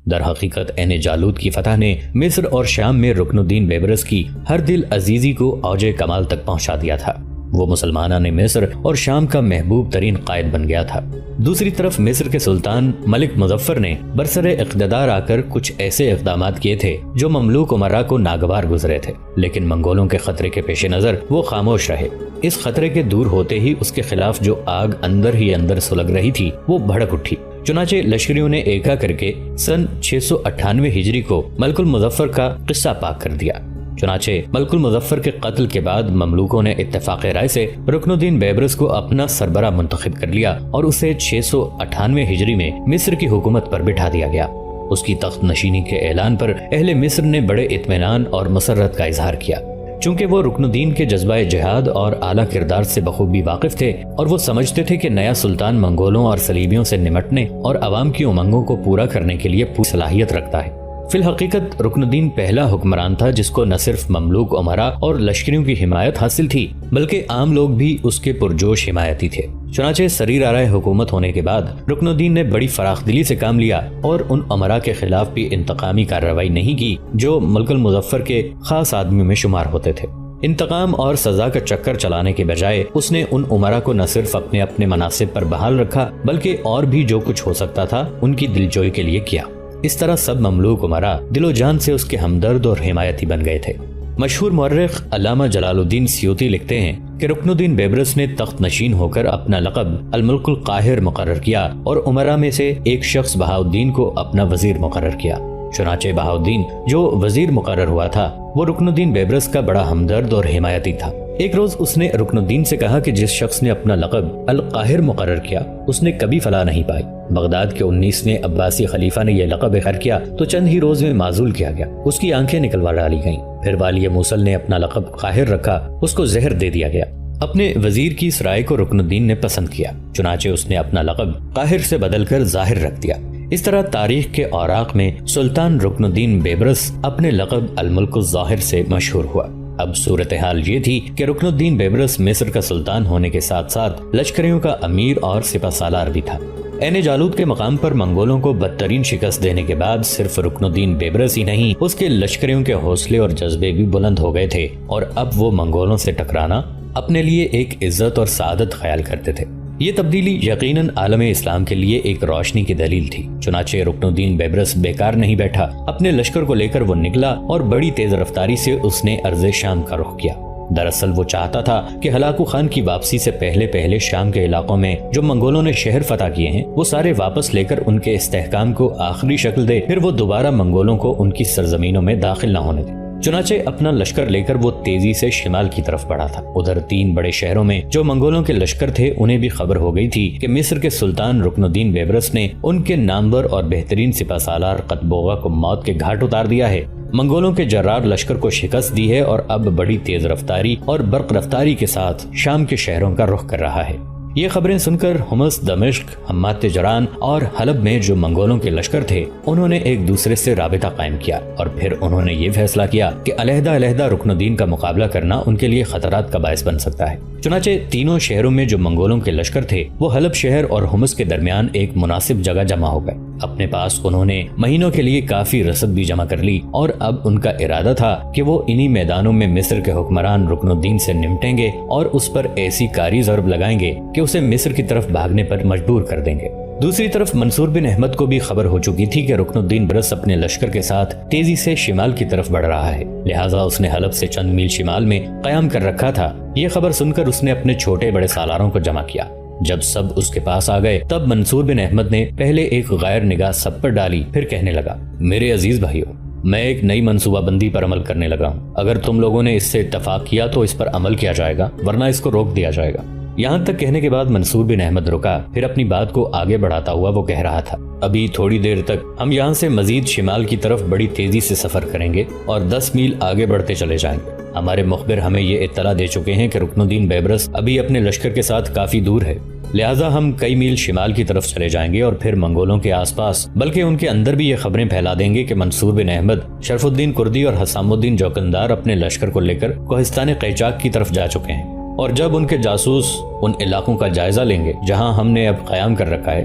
در حقیقت عین جالوت کی فتح نے مصر اور شام میں رکن الدین بیبرس کی ہر دل عزیزی کو اوج کمال تک پہنچا دیا تھا۔ وہ مسلمانان مصر اور شام کا محبوب ترین قائد بن گیا تھا۔ دوسری طرف مصر کے سلطان ملک مظفر نے برسر اقتدار آ کر کچھ ایسے اقدامات کیے تھے جو مملوک امراء کو ناگوار گزرے تھے، لیکن منگولوں کے خطرے کے پیش نظر وہ خاموش رہے۔ اس خطرے کے دور ہوتے ہی اس کے خلاف جو آگ اندر ہی اندر سلگ رہی تھی وہ بھڑک اٹھی۔ چنانچہ لشکریوں نے ایکا کر کے سن 698 ہجری کو ملک المظفر کا قصہ پاک کر دیا۔ چنانچہ ملک المظفر کے قتل کے بعد مملوکوں نے اتفاق رائے سے رکن الدین بیبرس کو اپنا سربراہ منتخب کر لیا اور اسے 698 ہجری میں مصر کی حکومت پر بٹھا دیا گیا۔ اس کی تخت نشینی کے اعلان پر اہل مصر نے بڑے اطمینان اور مسرت کا اظہار کیا، چونکہ وہ رکن الدین کے جذبہ جہاد اور اعلیٰ کردار سے بخوبی واقف تھے اور وہ سمجھتے تھے کہ نیا سلطان منگولوں اور صلیبیوں سے نمٹنے اور عوام کی امنگوں کو پورا کرنے کے لیے پوری صلاحیت رکھتا ہے۔ فی الحقیقت رکن الدین پہلا حکمران تھا جس کو نہ صرف مملوک امراء اور لشکریوں کی حمایت حاصل تھی بلکہ عام لوگ بھی اس کے پرجوش حمایتی تھے۔ چنانچہ سریر آرائے حکومت ہونے کے بعد رکن الدین نے بڑی فراخ دلی سے کام لیا اور ان امراء کے خلاف بھی انتقامی کارروائی نہیں کی جو ملک المظفر کے خاص آدمیوں میں شمار ہوتے تھے۔ انتقام اور سزا کا چکر چلانے کے بجائے اس نے ان امراء کو نہ صرف اپنے مناصب پر بحال رکھا بلکہ اور بھی جو کچھ ہو سکتا تھا ان کی دلجوئی کے لیے کیا۔ اس طرح سب مملوک امراء دل و جان سے اس کے ہمدرد اور حمایتی بن گئے تھے۔ مشہور مورخ علامہ جلال الدین سیوطی لکھتے ہیں کہ رکن الدین بیبرس نے تخت نشین ہو کر اپنا لقب الملک القاہر مقرر کیا اور امراء میں سے ایک شخص بہاؤالدین کو اپنا وزیر مقرر کیا۔ چنانچہ بہاؤالدین جو وزیر مقرر ہوا تھا وہ رکن الدین بیبرس کا بڑا ہمدرد اور حمایتی تھا۔ ایک روز اس نے رکن الدین سے کہا کہ جس شخص نے اپنا لقب القاہر مقرر کیا اس نے کبھی فلاح نہیں پائی۔ بغداد کے 19ویں عباسی خلیفہ نے یہ لقب اختیار کیا تو چند ہی روز میں معزول کیا گیا، اس کی آنکھیں نکلوا ڈالی گئیں۔ پھر والی موصل نے اپنا لقب قاہر رکھا، اس کو زہر دے دیا گیا۔ اپنے وزیر کی اس رائے کو رکن الدین نے پسند کیا، چنانچہ اس نے اپنا لقب قاہر سے بدل کر ظاہر رکھ دیا۔ اس طرح تاریخ کے اوراق میں سلطان رکن الدین بیبرس اپنے لقب الملک الظاہر سے مشہور ہوا۔ اب صورتحال یہ تھی کہ رکن الدین بیبرس مصر کا سلطان ہونے کے ساتھ ساتھ لشکریوں کا امیر اور سپہ سالار بھی تھا۔ عین جالوت کے مقام پر منگولوں کو بدترین شکست دینے کے بعد صرف رکن الدین بیبرس ہی نہیں اس کے لشکریوں کے حوصلے اور جذبے بھی بلند ہو گئے تھے اور اب وہ منگولوں سے ٹکرانا اپنے لیے ایک عزت اور سعادت خیال کرتے تھے۔ یہ تبدیلی یقیناً عالم اسلام کے لیے ایک روشنی کی دلیل تھی۔ چنانچہ رکن الدین بیبرس بیکار نہیں بیٹھا، اپنے لشکر کو لے کر وہ نکلا اور بڑی تیز رفتاری سے اس نے ارض شام کا رخ کیا۔ دراصل وہ چاہتا تھا کہ ہلاکو خان کی واپسی سے پہلے شام کے علاقوں میں جو منگولوں نے شہر فتح کیے ہیں وہ سارے واپس لے کر ان کے استحکام کو آخری شکل دے، پھر وہ دوبارہ منگولوں کو ان کی سرزمینوں میں داخل نہ ہونے دے۔ چنانچہ اپنا لشکر لے کر وہ تیزی سے شمال کی طرف بڑھا تھا۔ ادھر 3 بڑے شہروں میں جو منگولوں کے لشکر تھے انہیں بھی خبر ہو گئی تھی کہ مصر کے سلطان رکن الدین بیبرس نے ان کے نامور اور بہترین سپہ سالار قطبوغا کو موت کے گھاٹ اتار دیا ہے، منگولوں کے جرار لشکر کو شکست دی ہے اور اب بڑی تیز رفتاری اور برق رفتاری کے ساتھ شام کے شہروں کا رخ کر رہا ہے۔ یہ خبریں سن کر حمص، دمشق، حمات تجران اور حلب میں جو منگولوں کے لشکر تھے انہوں نے ایک دوسرے سے رابطہ قائم کیا اور پھر انہوں نے یہ فیصلہ کیا کہ علیحدہ رکن الدین کا مقابلہ کرنا ان کے لیے خطرات کا باعث بن سکتا ہے۔ چنانچہ تینوں شہروں میں جو منگولوں کے لشکر تھے وہ حلب شہر اور حمص کے درمیان ایک مناسب جگہ جمع ہو گئے۔ اپنے پاس انہوں نے مہینوں کے لیے کافی رسد بھی جمع کر لی اور اب ان کا ارادہ تھا کہ وہ انہی میدانوں میں مصر کے حکمران رکن الدین سے نمٹیں گے اور اس پر ایسی کاری ضرب لگائیں گے کہ اسے مصر کی طرف بھاگنے پر مجبور کر دیں گے۔ دوسری طرف منصور بن احمد کو بھی خبر ہو چکی تھی کہ رکن الدین بیبرس اپنے لشکر کے ساتھ تیزی سے شمال کی طرف بڑھ رہا ہے، لہٰذا اس نے حلب سے چند میل شمال میں قیام کر رکھا تھا۔ یہ خبر سن کر اس نے اپنے چھوٹے بڑے سالاروں کو جمع کیا۔ جب سب اس کے پاس آ گئے تب منصور بن احمد نے پہلے ایک غیر نگاہ سب پر ڈالی، پھر کہنے لگا، میرے عزیز بھائیو، میں ایک نئی منصوبہ بندی پر عمل کرنے لگا ہوں۔ اگر تم لوگوں نے اس سے اتفاق کیا تو اس پر عمل کیا جائے گا، ورنہ اس کو روک دیا جائے گا۔ یہاں تک کہنے کے بعد منصور بن احمد رکا، پھر اپنی بات کو آگے بڑھاتا ہوا وہ کہہ رہا تھا، ابھی تھوڑی دیر تک ہم یہاں سے مزید شمال کی طرف بڑی تیزی سے سفر کریں گے اور 10 میل آگے بڑھتے چلے جائیں گے۔ ہمارے مخبر ہمیں یہ اطلاع دے چکے ہیں کہ رکن الدین بیبرس ابھی اپنے لشکر کے ساتھ کافی دور ہے، لہٰذا ہم کئی میل شمال کی طرف چلے جائیں گے اور پھر منگولوں کے آس پاس بلکہ ان کے اندر بھی یہ خبریں پھیلا دیں گے کہ منصور بن احمد، شرف الدین کردی اور حسام الدین جوکندار اپنے لشکر کو لے کر کوہستان قیچاک کی طرف جا چکے ہیں، اور جب ان کے جاسوس ان علاقوں کا جائزہ لیں گے جہاں ہم نے اب قیام کر رکھا ہے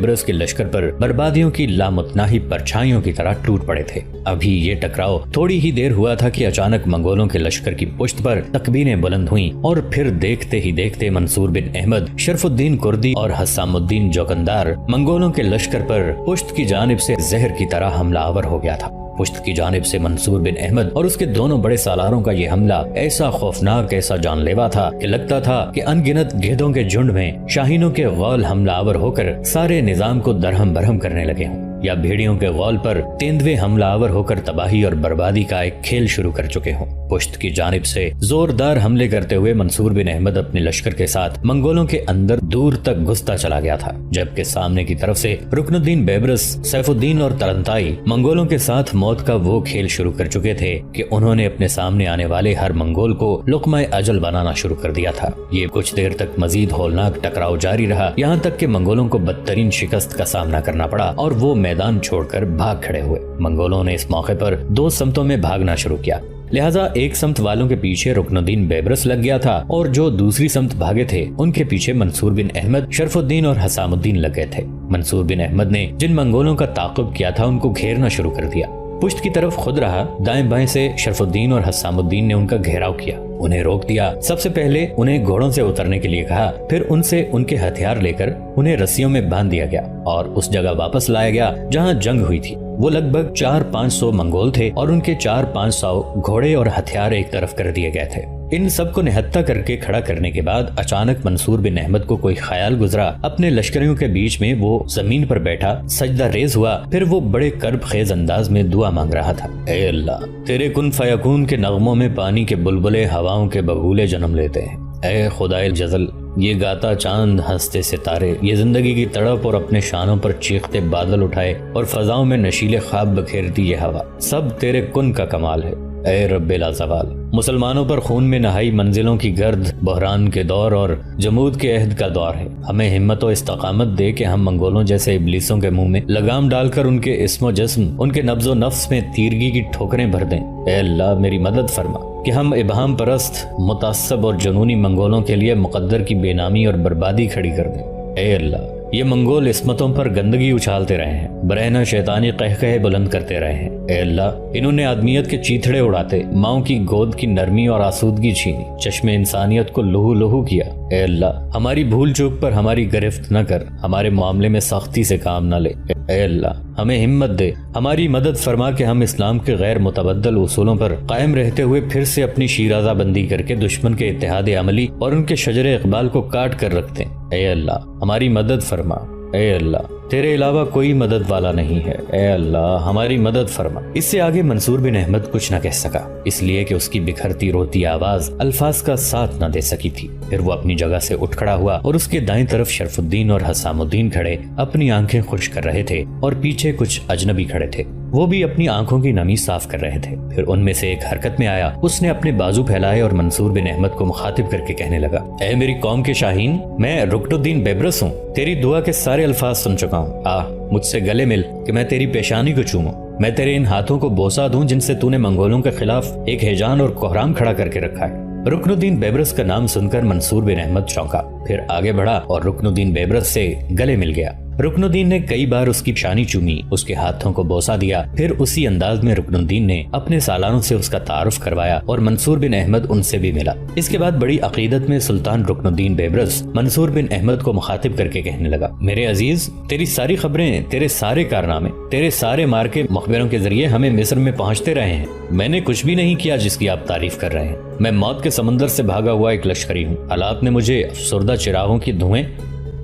بیبرس کے لشکر پر بربادیوں کی لامتناہی پرچھائیوں کی طرح ٹوٹ پڑے تھے۔ ابھی یہ ٹکراؤ تھوڑی ہی دیر ہوا تھا کہ اچانک منگولوں کے لشکر کی پشت پر تکبیریں بلند ہوئیں اور پھر دیکھتے ہی دیکھتے منصور بن احمد، شرف الدین کردی اور حسام الدین جوکندار منگولوں کے لشکر پر پشت کی جانب سے زہر کی طرح حملہ آور ہو گیا تھا۔ پشت کی جانب سے منصور بن احمد اور اس کے دونوں بڑے سالاروں کا یہ حملہ ایسا خوفناک، ایسا جان لیوا تھا کہ لگتا تھا کہ ان گنت گھیدوں کے جھنڈ میں شاہینوں کے غول حملہ آور ہو کر سارے نظام کو درہم برہم کرنے لگے ہوں، یا بھیڑیوں کے غول پر تیندوے حملہ آور ہو کر تباہی اور بربادی کا ایک کھیل شروع کر چکے ہوں۔ پشت کی جانب سے زوردار حملے کرتے ہوئے منصور بن احمد اپنے لشکر کے ساتھ منگولوں کے اندر دور تک گھستا چلا گیا تھا، جبکہ سامنے کی طرف سے رکن الدین بیبرس، سیف الدین اور ترنتائی منگولوں کے ساتھ موت کا وہ کھیل شروع کر چکے تھے کہ انہوں نے اپنے سامنے آنے والے ہر منگول کو لقمہ اجل بنانا شروع کر دیا تھا۔ یہ کچھ دیر تک مزید ہولناک ٹکراؤ جاری رہا، یہاں تک کہ منگولوں کو بدترین شکست کا سامنا کرنا پڑا اور وہ میدان چھوڑ کر بھاگ کھڑے ہوئے۔ منگولوں نے اس موقع پر دو سمتوں میں بھاگنا شروع کیا، لہٰذا ایک سمت والوں کے پیچھے رکن الدین بیبرس لگ گیا تھا اور جو دوسری سمت بھاگے تھے ان کے پیچھے منصور بن احمد، شرف الدین اور حسام الدین لگ گئے تھے۔ منصور بن احمد نے جن منگولوں کا تعاقب کیا تھا ان کو گھیرنا شروع کر دیا، پشت کی طرف خود رہا، دائیں بائیں سے شرف الدین اور حسام الدین نے ان کا گھیراؤ کیا، انہیں روک دیا۔ سب سے پہلے انہیں گھوڑوں سے اترنے کے لیے کہا، پھر ان سے ان کے ہتھیار لے کر انہیں رسیوں میں باندھ دیا گیا اور اس جگہ واپس لایا گیا جہاں جنگ ہوئی تھی۔ وہ لگ بھگ 400-500 منگول تھے اور ان کے 400-500 گھوڑے اور ہتھیار ایک طرف کر دیے گئے تھے۔ ان سب کو نہتہ کر کے کھڑا کرنے کے بعد اچانک منصور بن احمد کو کوئی خیال گزرا، اپنے لشکریوں کے بیچ میں وہ زمین پر بیٹھا سجدہ ریز ہوا، پھر وہ بڑے کرب خیز انداز میں دعا مانگ رہا تھا، اے اللہ، تیرے کن فیکون کے نغموں میں پانی کے بلبلے ہواؤں کے بگولے جنم لیتے ہیں، اے خدائے جزل، یہ گاتا چاند ہنستے ستارے، یہ زندگی کی تڑپ اور اپنے شانوں پر چیختے بادل اٹھائے اور فضاؤں میں نشیلے خواب بکھیرتی یہ ہوا، سب تیرے کن کا کمال ہے، اے رب لا زوال۔ مسلمانوں پر خون میں نہائی منزلوں کی گرد بحران کے دور اور جمود کے عہد کا دور ہے، ہمیں ہمت و استقامت دے کہ ہم منگولوں جیسے ابلیسوں کے منہ میں لگام ڈال کر ان کے اسم و جسم، ان کے نبض و نفس میں تیرگی کی ٹھوکریں بھر دیں۔ اے اللہ، میری مدد فرما کہ ہم ابہام پرست، متعصب اور جنونی منگولوں کے لیے مقدر کی بے نامی اور بربادی کھڑی کر دیں۔ اے اللہ، یہ منگول عصمتوں پر گندگی اچھالتے رہے ہیں، برہنہ شیطانی قہقہے بلند کرتے رہے ہیں۔ اے اللہ، انہوں نے آدمیت کے چیتھڑے اڑاتے، ماؤں کی گود کی نرمی اور آسودگی چھینی، چشم انسانیت کو لہو لہو کیا۔ اے اللہ، ہماری بھول چوک پر ہماری گرفت نہ کر، ہمارے معاملے میں سختی سے کام نہ لے۔ اے اللہ، ہمیں ہمت دے، ہماری مدد فرما کہ ہم اسلام کے غیر متبدل اصولوں پر قائم رہتے ہوئے پھر سے اپنی شیرازہ بندی کر کے دشمن کے اتحاد عملی اور ان کے شجر اقبال کو کاٹ کر رکھتے ہیں۔ اے اللہ، ہماری مدد فرما۔ اے اللہ، تیرے علاوہ کوئی مدد والا نہیں ہے، اے اللہ، ہماری مدد فرما۔ اس سے آگے منصور بن احمد کچھ نہ کہہ سکا، اس لیے کہ اس کی بکھرتی روتی آواز الفاظ کا ساتھ نہ دے سکی تھی۔ پھر وہ اپنی جگہ سے اٹھ کھڑا ہوا اور اس کے دائیں طرف شرف الدین اور حسام الدین کھڑے اپنی آنکھیں خشک کر رہے تھے اور پیچھے کچھ اجنبی کھڑے تھے، وہ بھی اپنی آنکھوں کی نمی صاف کر رہے تھے۔ پھر ان میں سے ایک حرکت میں آیا، اس نے اپنے بازو پھیلائے اور منصور بن احمد کو مخاطب کر کے کہنے لگا، اے میری قوم کے شاہین، میں رکن الدین بیبرس ہوں، تیری دعا کے سارے الفاظ سن چکا ہوں، آ مجھ سے گلے مل کہ میں تیری پیشانی کو چوموں، میں تیرے ان ہاتھوں کو بوسہ دوں جن سے تو نے منگولوں کے خلاف ایک ہیجان اور کوہرام کھڑا کر کے رکھا ہے۔ رکن الدین بیبرس کا نام سن کر منصور بن احمد چونکا، پھر آگے بڑھا اور رکن الدین بیبرس سے گلے مل گیا۔ رکن الدین نے کئی بار اس کی پیشانی چومی، اس کے ہاتھوں کو بوسہ دیا، پھر اسی انداز میں رکن الدین نے اپنے سالاروں سے اس کا تعارف کروایا اور منصور بن احمد ان سے بھی ملا۔ اس کے بعد بڑی عقیدت میں سلطان رکن الدین بیبرس منصور بن احمد کو مخاطب کر کے کہنے لگا، میرے عزیز، تیری ساری خبریں، تیرے سارے کارنامے، تیرے سارے مارکے مخبروں کے ذریعے ہمیں مصر میں پہنچتے رہے ہیں، میں نے کچھ بھی نہیں کیا جس کی آپ تعریف کر رہے ہیں، میں موت کے سمندر سے بھاگا ہوا ایک لشکری ہوں، حالات نے مجھے افسردہ چراغوں کی دھوئیں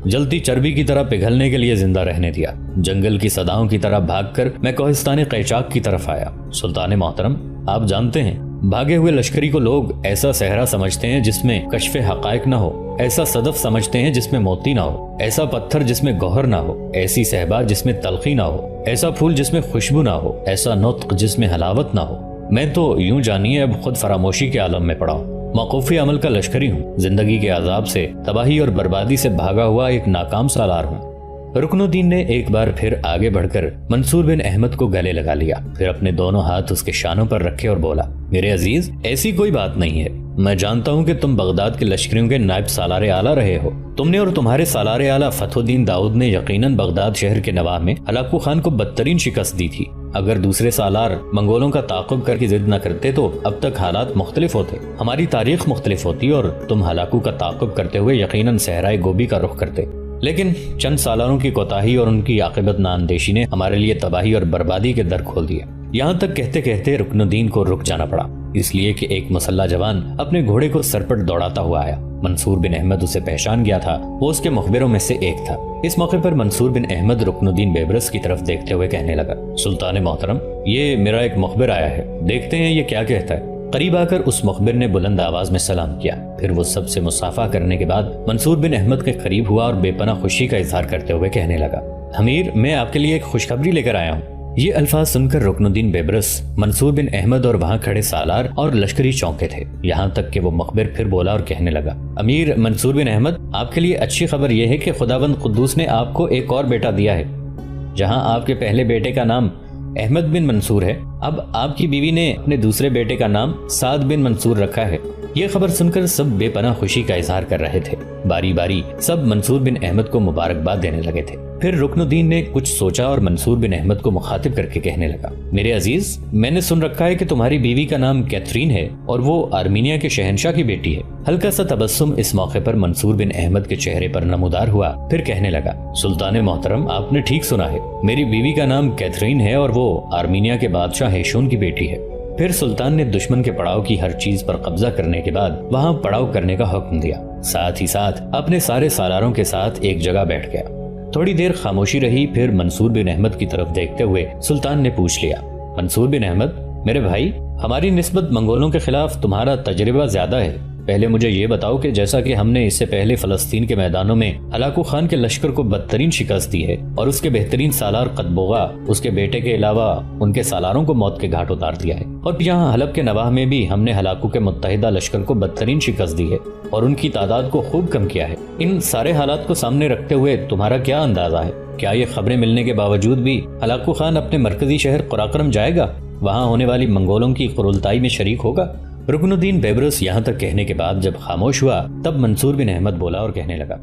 جلتی چربی کی طرح پگھلنے کے لیے زندہ رہنے دیا، جنگل کی صداؤں کی طرح بھاگ کر میں کوہستان قیچاک کی طرف آیا۔ سلطان محترم، آپ جانتے ہیں بھاگے ہوئے لشکری کو لوگ ایسا صحرا سمجھتے ہیں جس میں کشف حقائق نہ ہو، ایسا صدف سمجھتے ہیں جس میں موتی نہ ہو، ایسا پتھر جس میں گوہر نہ ہو، ایسی صحبا جس میں تلخی نہ ہو، ایسا پھول جس میں خوشبو نہ ہو، ایسا نطق جس میں حلاوت نہ ہو۔ میں تو یوں جانیے اب خود فراموشی کے عالم میں پڑا ہوں، موقوفی عمل کا لشکری ہوں، زندگی کے عذاب سے، تباہی اور بربادی سے بھاگا ہوا ایک ناکام سالار ہوں۔ رکن الدین نے ایک بار پھر آگے بڑھ کر منصور بن احمد کو گلے لگا لیا، پھر اپنے دونوں ہاتھ اس کے شانوں پر رکھے اور بولا، میرے عزیز، ایسی کوئی بات نہیں ہے، میں جانتا ہوں کہ تم بغداد کے لشکریوں کے نائب سالار اعلیٰ رہے ہو. تم نے اور تمہارے سالار اعلیٰ فتح الدین داؤد نے یقیناً بغداد شہر کے نواح میں ہلاکو خان کو بدترین شکست دی تھی. اگر دوسرے سالار منگولوں کا تعاقب کر کے ضد نہ کرتے تو اب تک حالات مختلف ہوتے, ہماری تاریخ مختلف ہوتی اور تم ہلاکو کا تعاقب کرتے ہوئے یقیناً صحرائے گوبی کا رخ کرتے. لیکن چند سالاروں کی کوتاہی اور ان کی عاقبت نااندیشی نے ہمارے لیے تباہی اور بربادی کے در کھول دیے. یہاں تک کہتے کہتے رکن الدین کو رک جانا پڑا, اس لیے کہ ایک مسلح جوان اپنے گھوڑے کو سرپٹ دوڑاتا ہوا آیا. منصور بن احمد اسے پہچان گیا تھا, وہ اس کے مخبروں میں سے ایک تھا. اس موقع پر منصور بن احمد رکن الدین بیبرس کی طرف دیکھتے ہوئے کہنے لگا, سلطان محترم, یہ میرا ایک مخبر آیا ہے, دیکھتے ہیں یہ کیا کہتا ہے. قریب آ کر اس مخبر نے بلند آواز میں سلام کیا. پھر وہ سب سے مصافحہ کرنے کے بعد منصور بن احمد کے قریب ہوا اور بے پناہ خوشی کا اظہار کرتے ہوئے کہنے لگا, امیر, میں آپ کے لیے ایک خوشخبری لے کر آیا ہوں. یہ الفاظ سن کر رکن الدین بیبرس, منصور بن احمد اور وہاں کھڑے سالار اور لشکری چونکے تھے. یہاں تک کہ وہ مخبر پھر بولا اور کہنے لگا, امیر منصور بن احمد, آپ کے لیے اچھی خبر یہ ہے کہ خداوند قدوس نے آپ کو ایک اور بیٹا دیا ہے. جہاں آپ کے پہلے بیٹے کا نام احمد بن منصور ہے, اب آپ کی بیوی نے اپنے دوسرے بیٹے کا نام سعد بن منصور رکھا ہے. یہ خبر سن کر سب بے پناہ خوشی کا اظہار کر رہے تھے. باری باری سب منصور بن احمد کو مبارکباد دینے لگے تھے. پھر رکن الدین نے کچھ سوچا اور منصور بن احمد کو مخاطب کر کے کہنے لگا, میرے عزیز, میں نے سن رکھا ہے کہ تمہاری بیوی کا نام کیتھرین ہے اور وہ آرمینیا کے شہنشاہ کی بیٹی ہے. ہلکا سا تبسم اس موقع پر منصور بن احمد کے چہرے پر نمودار ہوا. پھر کہنے لگا, سلطان محترم, آپ نے ٹھیک سنا ہے, میری بیوی کا نام کیتھرین ہے اور وہ آرمینیا کے بادشاہ ہیشون کی بیٹی ہے. پھر سلطان نے دشمن کے پڑاؤ کی ہر چیز پر قبضہ کرنے کے بعد وہاں پڑاؤ کرنے کا حکم دیا. ساتھ ہی ساتھ اپنے سارے سالاروں کے ساتھ ایک جگہ بیٹھ گیا. تھوڑی دیر خاموشی رہی. پھر منصور بن احمد کی طرف دیکھتے ہوئے سلطان نے پوچھ لیا, منصور بن احمد, میرے بھائی, ہماری نسبت منگولوں کے خلاف تمہارا تجربہ زیادہ ہے. پہلے مجھے یہ بتاؤ کہ جیسا کہ ہم نے اس سے پہلے فلسطین کے میدانوں میں ہلاکو خان کے لشکر کو بدترین شکست دی ہے اور اس کے بہترین سالار قطبوغا, اس کے بیٹے کے علاوہ ان کے سالاروں کو موت کے گھاٹ اتار دیا ہے, اور یہاں حلب کے نواح میں بھی ہم نے ہلاکو کے متحدہ لشکر کو بدترین شکست دی ہے اور ان کی تعداد کو خوب کم کیا ہے. ان سارے حالات کو سامنے رکھتے ہوئے تمہارا کیا اندازہ ہے؟ کیا یہ خبریں ملنے کے باوجود بھی ہلاکو خان اپنے مرکزی شہر قراقرم جائے گا, وہاں ہونے والی منگولوں کی قرولتائی میں شریک ہوگا؟ رکن الدین بیبرس یہاں تک کہنے کے بعد جب خاموش ہوا تب منصور بن احمد بولا اور کہنے لگا,